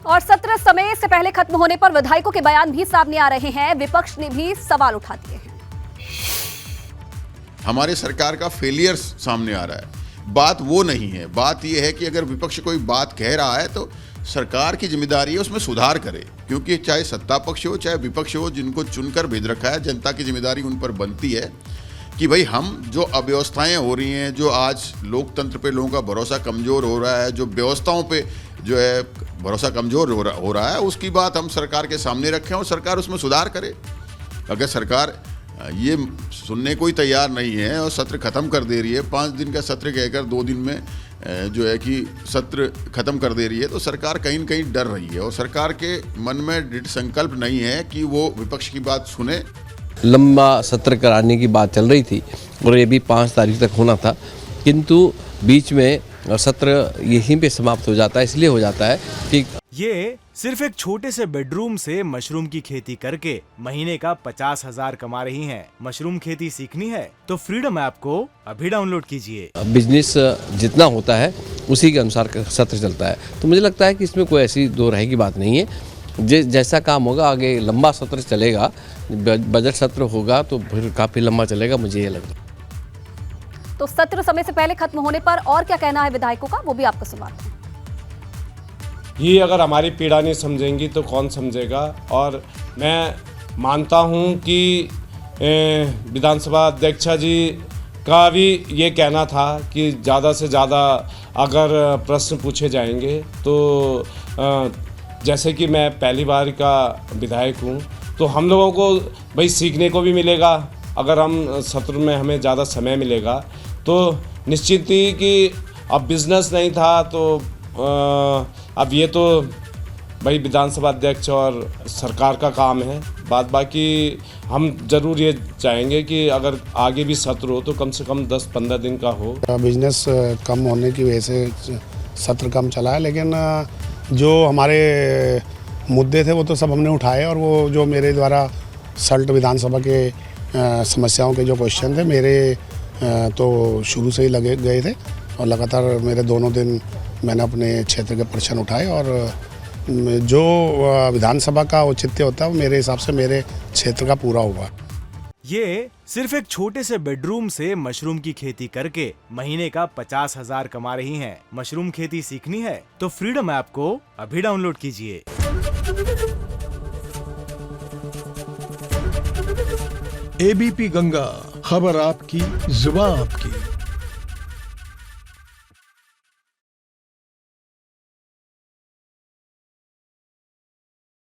और सत्र समय से पहले खत्म होने पर विधायकों के बयान भी सामने आ रहे हैं। विपक्ष ने भी सवाल उठा दिए हैं। हमारी सरकार का फेलियर सामने आ रहा है। बात वो नहीं है, बात यह है कि अगर विपक्ष कोई बात कह रहा है तो सरकार की जिम्मेदारी है उसमें सुधार करे, क्योंकि चाहे सत्ता पक्ष हो चाहे विपक्ष हो, जिनको चुनकर भेज रखा है, जनता की जिम्मेदारी उन पर बनती है कि भाई हम जो अव्यवस्थाएं हो रही हैं, जो आज लोकतंत्र पे लोगों का भरोसा कमज़ोर हो रहा है, जो व्यवस्थाओं पे जो है भरोसा कमज़ोर हो रहा है, उसकी बात हम सरकार के सामने रखें और सरकार उसमें सुधार करे। अगर सरकार ये सुनने को ही तैयार नहीं है और सत्र खत्म कर दे रही है, 5 दिन का सत्र कहकर 2 दिन में जो है कि सत्र खत्म कर दे रही है, तो सरकार कहीं न कहीं डर रही है और सरकार के मन में दृढ़ संकल्प नहीं है कि वो विपक्ष की बात सुने। लंबा सत्र कराने की बात चल रही थी और ये भी 5 तारीख तक होना था, किंतु बीच में सत्र यहीं पे समाप्त हो जाता है। इसलिए हो जाता है कि ये सिर्फ एक छोटे से बेडरूम से मशरूम की खेती करके महीने का 50,000 कमा रही हैं। मशरूम खेती सीखनी है तो फ्रीडम ऐप को अभी डाउनलोड कीजिए। बिजनेस जितना होता है उसी के अनुसार सत्र चलता है, तो मुझे लगता है कि इसमें कोई ऐसी दो राय की बात नहीं है। जैसा काम होगा, आगे लंबा सत्र चलेगा, बजट सत्र होगा तो फिर काफी लंबा चलेगा, मुझे ये लगता है। तो सत्र समय से पहले खत्म होने पर और क्या कहना है विधायकों का, वो भी आपको सुनाते हैं। ये अगर हमारी पीड़ा नहीं समझेंगी तो कौन समझेगा। और मैं मानता हूँ कि विधानसभा अध्यक्षा जी का भी ये कहना था कि ज़्यादा से ज़्यादा अगर प्रश्न पूछे जाएंगे तो जैसे कि मैं पहली बार का विधायक हूँ, तो हम लोगों को भाई सीखने को भी मिलेगा। अगर हम सत्र में हमें ज़्यादा समय मिलेगा तो निश्चित ही कि अब बिजनेस नहीं था तो अब ये तो भाई विधानसभा अध्यक्ष और सरकार का काम है। बाकी हम जरूर ये चाहेंगे कि अगर आगे भी सत्र हो तो कम से कम 10-15 दिन का हो। बिजनेस कम होने की वजह से सत्र कम चला है, लेकिन जो हमारे मुद्दे थे वो तो सब हमने उठाए और वो जो मेरे द्वारा सल्ट विधानसभा के समस्याओं के जो क्वेश्चन थे मेरे तो शुरू से ही लगे गए थे और लगातार मेरे दोनों दिन मैंने अपने क्षेत्र के प्रश्न उठाए और जो विधानसभा का औचित्य होता है वो मेरे हिसाब से मेरे क्षेत्र का पूरा हुआ। ये सिर्फ एक छोटे से बेडरूम से मशरूम की खेती करके महीने का 50,000 कमा रही हैं। मशरूम खेती सीखनी है तो फ्रीडम ऐप को अभी डाउनलोड कीजिए। एबीपी गंगा, खबर आपकी, जुबान आपकी।